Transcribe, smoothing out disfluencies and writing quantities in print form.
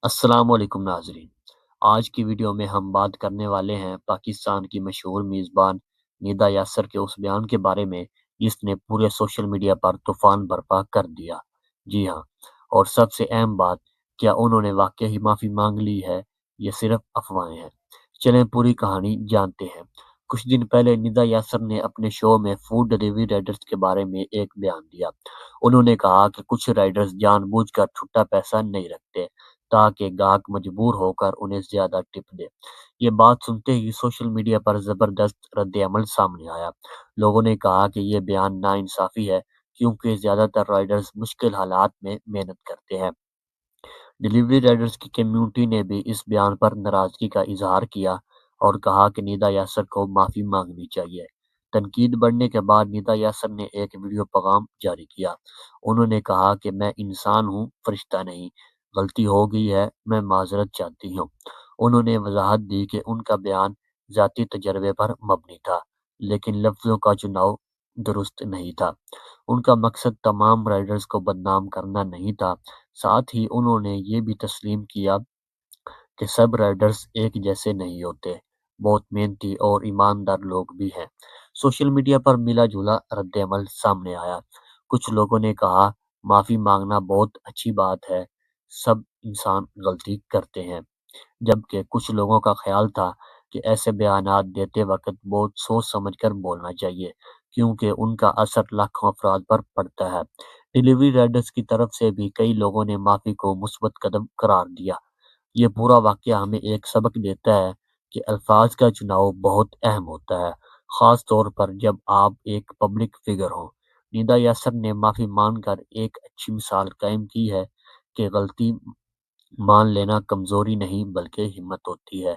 السلام علیکم ناظرین۔ آج کی ویڈیو میں ہم بات کرنے والے ہیں پاکستان کی مشہور میزبان ندا یاسر کے اس بیان کے بارے میں جس نے پورے سوشل میڈیا پر طوفان برپا کر دیا۔ جی ہاں، اور سب سے اہم بات، کیا انہوں نے واقعی معافی مانگ لی ہے یہ صرف افواہیں ہیں؟ چلیں پوری کہانی جانتے ہیں۔ کچھ دن پہلے ندا یاسر نے اپنے شو میں فوڈ ڈیلیوری رائڈرز کے بارے میں ایک بیان دیا۔ انہوں نے کہا کہ کچھ رائڈرز جان بوجھ کر چھٹا پیسہ نہیں رکھتے تاکہ گاہک مجبور ہو کر انہیں زیادہ ٹپ دے۔ یہ بات سنتے ہی سوشل میڈیا پر زبردست رد عمل سامنے آیا۔ لوگوں نے کہا کہ یہ بیان ناانصافی ہے کیونکہ زیادہ تر رائڈرز مشکل حالات میں محنت کرتے ہیں۔ ڈیلیوری رائڈرز کی کمیونٹی نے بھی اس بیان پر ناراضگی کا اظہار کیا اور کہا کہ ندا یاسر کو معافی مانگنی چاہیے۔ تنقید بڑھنے کے بعد ندا یاسر نے ایک ویڈیو پیغام جاری کیا۔ انہوں نے کہا کہ میں انسان ہوں، فرشتہ نہیں، غلطی ہو گئی ہے، میں معذرت چاہتی ہوں۔ انہوں نے وضاحت دی کہ ان کا بیان ذاتی تجربے پر مبنی تھا، لیکن لفظوں کا چناؤ درست نہیں تھا۔ ان کا مقصد تمام رائڈرز کو بدنام کرنا نہیں تھا۔ ساتھ ہی انہوں نے یہ بھی تسلیم کیا کہ سب رائڈرز ایک جیسے نہیں ہوتے، بہت محنتی اور ایماندار لوگ بھی ہیں۔ سوشل میڈیا پر ملا جلا رد عمل سامنے آیا۔ کچھ لوگوں نے کہا معافی مانگنا بہت اچھی بات ہے، سب انسان غلطی کرتے ہیں، جبکہ کچھ لوگوں کا خیال تھا کہ ایسے بیانات دیتے وقت بہت سوچ سمجھ کر بولنا چاہیے کیونکہ ان کا اثر لاکھوں افراد پر پڑتا ہے۔ ڈیلیوری رائڈرز کی طرف سے بھی کئی لوگوں نے معافی کو مثبت قدم قرار دیا۔ یہ پورا واقعہ ہمیں ایک سبق دیتا ہے کہ الفاظ کا چناؤ بہت اہم ہوتا ہے، خاص طور پر جب آپ ایک پبلک فگر ہوں۔ ندا یاسر نے معافی مان کر ایک اچھی مثال قائم کی ہے کہ غلطی مان لینا کمزوری نہیں بلکہ ہمت ہوتی ہے۔